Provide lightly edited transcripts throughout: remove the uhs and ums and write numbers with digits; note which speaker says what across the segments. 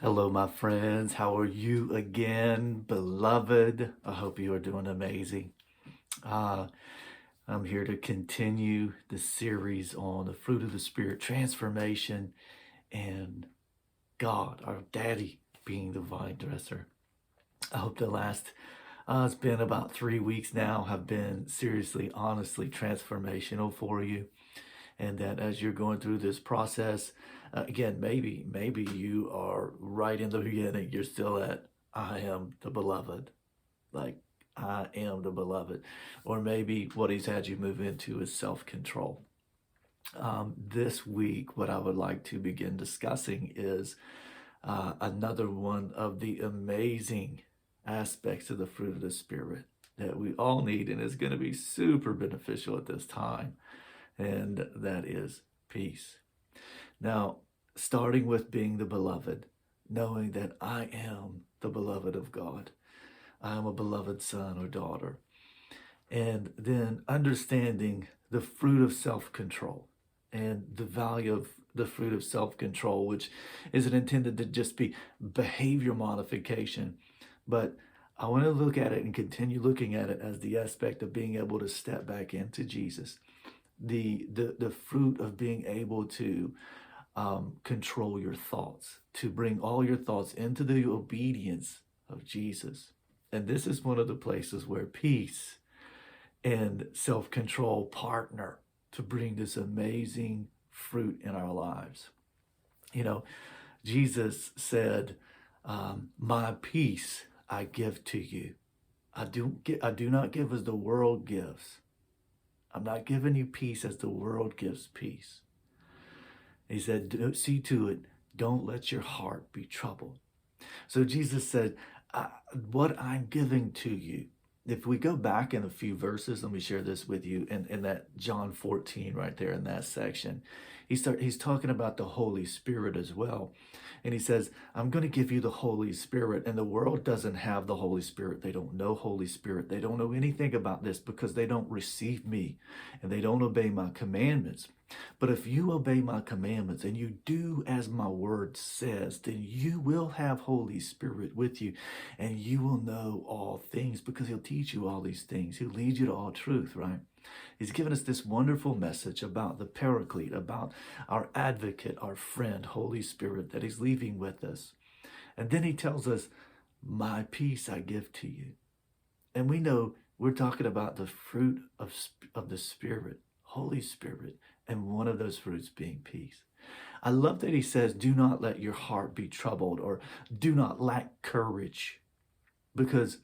Speaker 1: Hello, my friends. How are you again, beloved? I hope you are doing amazing. Uh, I'm here to continue the series on the fruit of the Spirit, transformation, and God, our daddy, being the vine dresser. I hope the last, it's been about 3 weeks now, have been seriously, honestly transformational for you. And that as you're going through this process, again, maybe you are right in the beginning. You're still at I am the beloved, like I am the beloved, or maybe what he's had you move into is self-control. This week, what I would like to begin discussing is another one of the amazing aspects of the fruit of the Spirit that we all need and is going to be super beneficial at this time, and that is peace. Now, starting with being the beloved, knowing that I am the beloved of God, I am a beloved son or daughter, and then understanding the fruit of self-control and the value of the fruit of self-control, which isn't intended to just be behavior modification, but I want to look at it and continue looking at it as the aspect of being able to step back into Jesus, the fruit of being able to control your thoughts, to bring all your thoughts into the obedience of Jesus. And this is one of the places where peace and self-control partner to bring this amazing fruit in our lives. You know, Jesus said, my peace I give to you. I do not give as the world gives. I'm not giving you peace as the world gives peace. He said, see to it, don't let your heart be troubled. So Jesus said, what I'm giving to you, if we go back in a few verses, let me share this with you in that John 14 right there in that section. He's talking about the Holy Spirit as well. And he says, I'm going to give you the Holy Spirit. And the world doesn't have the Holy Spirit. They don't know Holy Spirit. They don't know anything about this because they don't receive me and they don't obey my commandments. But if you obey my commandments and you do as my word says, then you will have Holy Spirit with you and you will know all things because he'll teach you all these things. He'll lead you to all truth, right? He's given us this wonderful message about the Paraclete, about our advocate, our friend, Holy Spirit, that he's leaving with us. And then he tells us, my peace I give to you. And we know we're talking about the fruit of the Spirit, Holy Spirit, and one of those fruits being peace. I love that he says, do not let your heart be troubled, or do not lack courage, because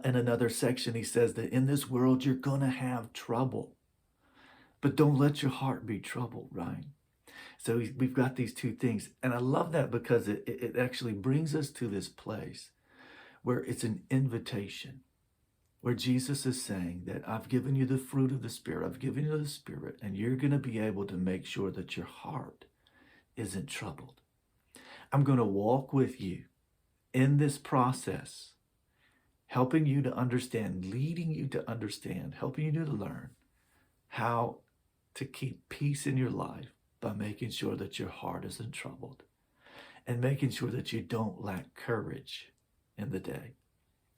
Speaker 1: in another section, he says that in this world, you're going to have trouble, but don't let your heart be troubled, right? So we've got these two things. And I love that because it actually brings us to this place where it's an invitation, where Jesus is saying that I've given you the fruit of the Spirit. I've given you the Spirit, and you're going to be able to make sure that your heart isn't troubled. I'm going to walk with you in this process, helping you to understand, leading you to understand, helping you to learn how to keep peace in your life by making sure that your heart isn't troubled and making sure that you don't lack courage in the day.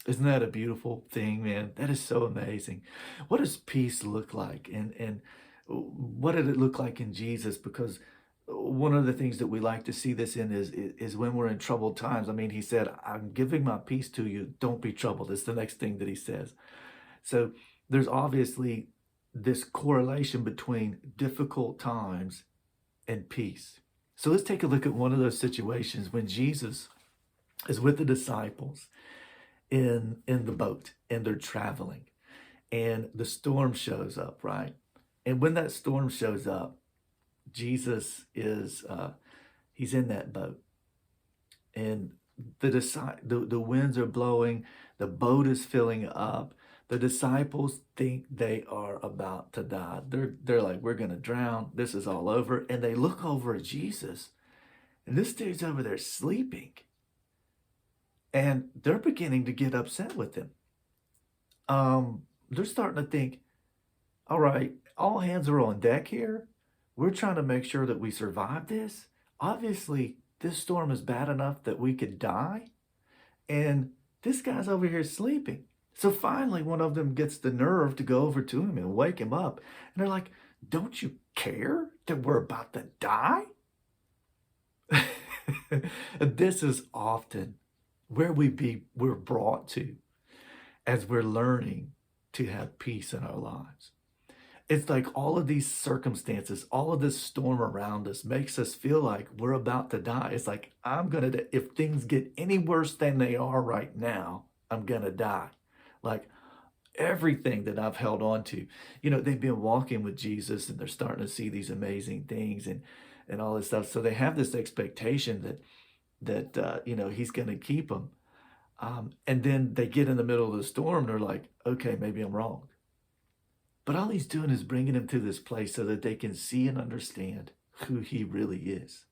Speaker 1: Isn't that a beautiful thing, man? That is so amazing. What does peace look like? And what did it look like in Jesus? Because one of the things that we like to see this in is when we're in troubled times. I mean, he said, I'm giving my peace to you. Don't be troubled. It's the next thing that he says. So there's obviously this correlation between difficult times and peace. So let's take a look at one of those situations when Jesus is with the disciples in the boat and they're traveling and the storm shows up, right? And when that storm shows up, Jesus is he's in that boat, and the winds are blowing, the boat is filling up. The disciples think they are about to die. They're like, we're gonna drown. This is all over. And they look over at Jesus, and this dude's over there sleeping. And they're beginning to get upset with him. They're starting to think, all right, all hands are on deck here. We're trying to make sure that we survive this. Obviously, this storm is bad enough that we could die. And this guy's over here sleeping. So finally, one of them gets the nerve to go over to him and wake him up. And they're like, don't you care that we're about to die? This is often where we're brought to as we're learning to have peace in our lives. It's like all of these circumstances, all of this storm around us makes us feel like we're about to die. It's like, if things get any worse than they are right now, I'm gonna die. Like everything that I've held on to, they've been walking with Jesus and they're starting to see these amazing things and all this stuff. So they have this expectation that he's gonna keep them. And then they get in the middle of the storm and they're like, okay, maybe I'm wrong. But all he's doing is bringing them to this place so that they can see and understand who he really is.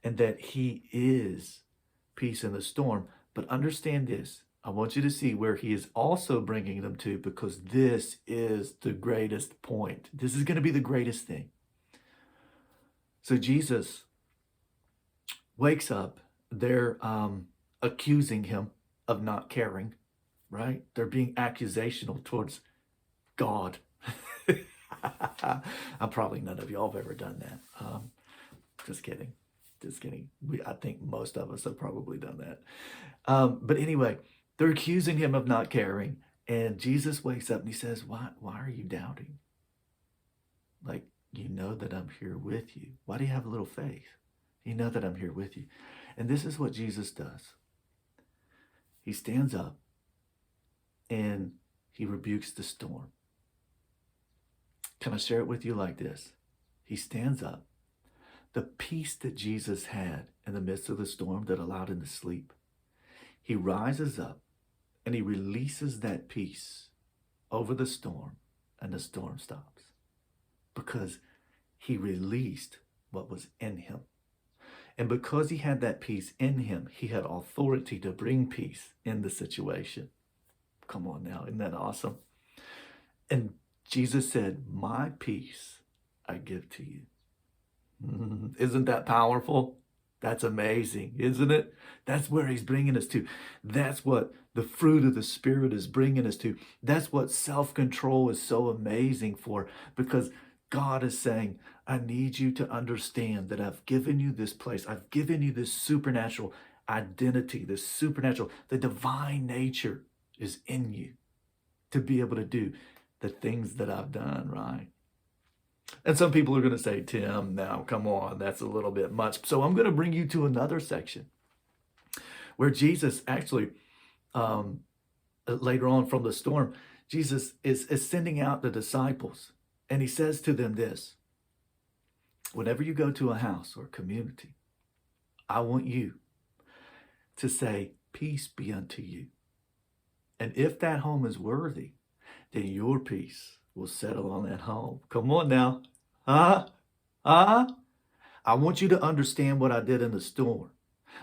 Speaker 1: And that he is peace in the storm. But understand this. I want you to see where he is also bringing them to, because this is the greatest point. This is going to be the greatest thing. So Jesus wakes up. They're accusing him of not caring, right? They're being accusational towards God. I'm probably none of y'all have ever done that. Just kidding. I think most of us have probably done that. But anyway, they're accusing him of not caring. And Jesus wakes up and he says, why are you doubting? Like, you know that I'm here with you. Why do you have a little faith? You know that I'm here with you. And this is what Jesus does. He stands up and he rebukes the storm. Can I share it with you like this? He stands up. The peace that Jesus had in the midst of the storm that allowed him to sleep, he rises up and he releases that peace over the storm, and the storm stops because he released what was in him. And because he had that peace in him, he had authority to bring peace in the situation. Come on now, isn't that awesome? And Jesus said, my peace I give to you. Isn't that powerful? That's amazing, isn't it? That's where he's bringing us to. That's what the fruit of the Spirit is bringing us to. That's what self-control is so amazing for, because God is saying, I need you to understand that I've given you this place. I've given you this supernatural identity, this supernatural, the divine nature is in you to be able to do the things that I've done, right? And some people are going to say, Tim, now come on, that's a little bit much. So I'm going to bring you to another section where Jesus actually, later on from the storm, Jesus is sending out the disciples. And he says to them this: whenever you go to a house or a community, I want you to say, peace be unto you. And if that home is worthy, then your peace will settle on that home. Come on now. I want you to understand what I did in the storm.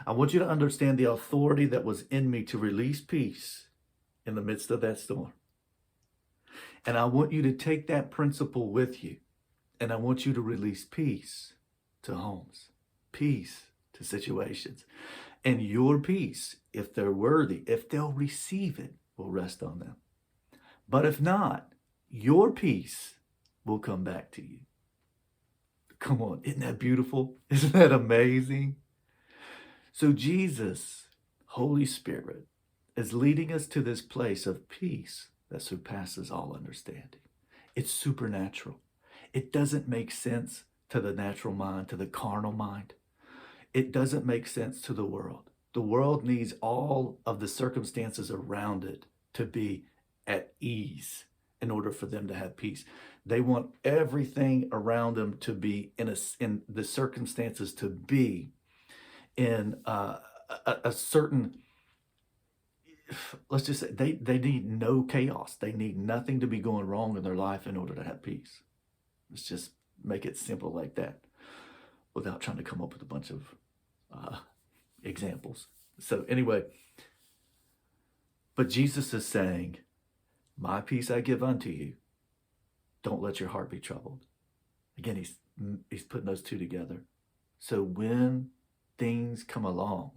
Speaker 1: I want you to understand the authority that was in me to release peace in the midst of that storm. And I want you to take that principle with you. And I want you to release peace to homes, peace to situations. And your peace, if they're worthy, if they'll receive it, will rest on them. But if not, your peace will come back to you. Come on, isn't that beautiful? Isn't that amazing? So Jesus, Holy Spirit, is leading us to this place of peace that surpasses all understanding. It's supernatural. It doesn't make sense to the natural mind, to the carnal mind. It doesn't make sense to the world. The world needs all of the circumstances around it to be at ease in order for them to have peace. They want everything around them to be in the circumstances to be in a certain, let's just say, they need no chaos. They need nothing to be going wrong in their life in order to have peace. Let's just make it simple like that without trying to come up with a bunch of examples. So anyway, but Jesus is saying, my peace I give unto you. Don't let your heart be troubled. Again, he's putting those two together. So when things come along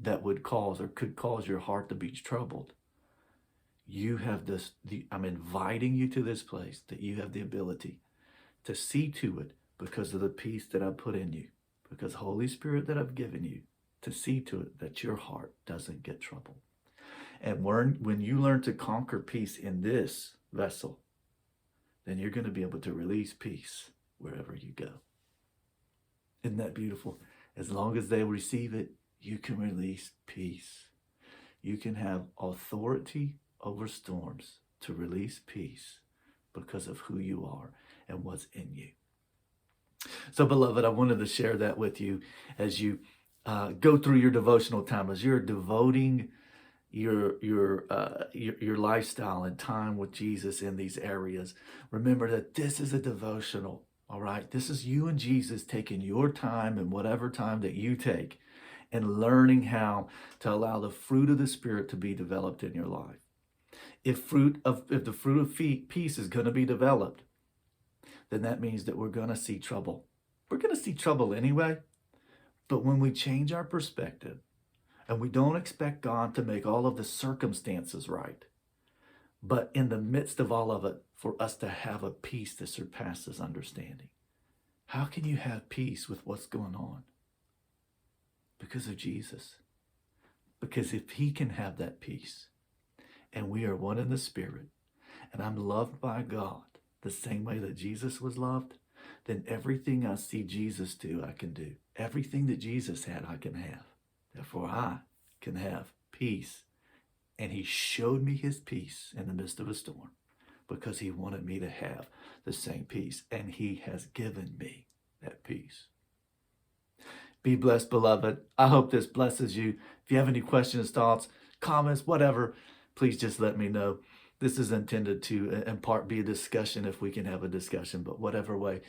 Speaker 1: that would cause or could cause your heart to be troubled, you have this, I'm inviting you to this place that you have the ability to see to it because of the peace that I put in you, because Holy Spirit that I've given you, to see to it that your heart doesn't get troubled. And when you learn to conquer peace in this vessel, then you're going to be able to release peace wherever you go. Isn't that beautiful? As long as they receive it, you can release peace. You can have authority over storms to release peace because of who you are and what's in you. So, beloved, I wanted to share that with you as you go through your devotional time, as you're devoting your lifestyle and time with Jesus in these areas. Remember that this is a devotional, all right? This is you and Jesus taking your time and whatever time that you take and learning how to allow the fruit of the Spirit to be developed in your life. If the fruit of peace is going to be developed, then that means that we're going to see trouble. We're going to see trouble anyway, but when we change our perspective and we don't expect God to make all of the circumstances right, but in the midst of all of it, for us to have a peace that surpasses understanding. How can you have peace with what's going on? Because of Jesus. Because if he can have that peace, and we are one in the Spirit, and I'm loved by God the same way that Jesus was loved, then everything I see Jesus do, I can do. Everything that Jesus had, I can have. Therefore, I can have peace. And he showed me his peace in the midst of a storm because he wanted me to have the same peace. And he has given me that peace. Be blessed, beloved. I hope this blesses you. If you have any questions, thoughts, comments, whatever, please just let me know. This is intended to, in part, be a discussion if we can have a discussion, but whatever way,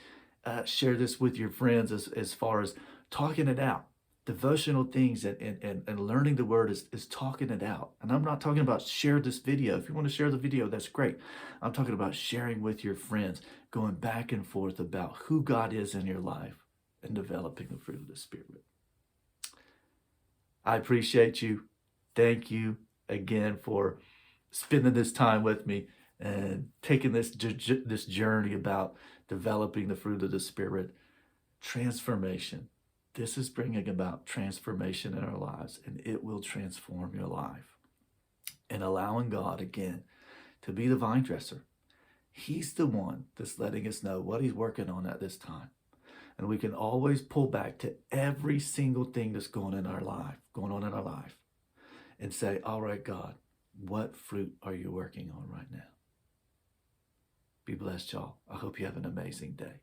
Speaker 1: share this with your friends as far as talking it out. Devotional things and learning the word is talking it out. And I'm not talking about share this video. If you want to share the video, that's great. I'm talking about sharing with your friends, going back and forth about who God is in your life and developing the fruit of the Spirit. I appreciate you. Thank you again for spending this time with me and taking this journey about developing the fruit of the Spirit. Transformation. This is bringing about transformation in our lives, and it will transform your life. And allowing God, again, to be the vine dresser. He's the one that's letting us know what he's working on at this time. And we can always pull back to every single thing that's going on in our life, and say, all right, God, what fruit are you working on right now? Be blessed, y'all. I hope you have an amazing day.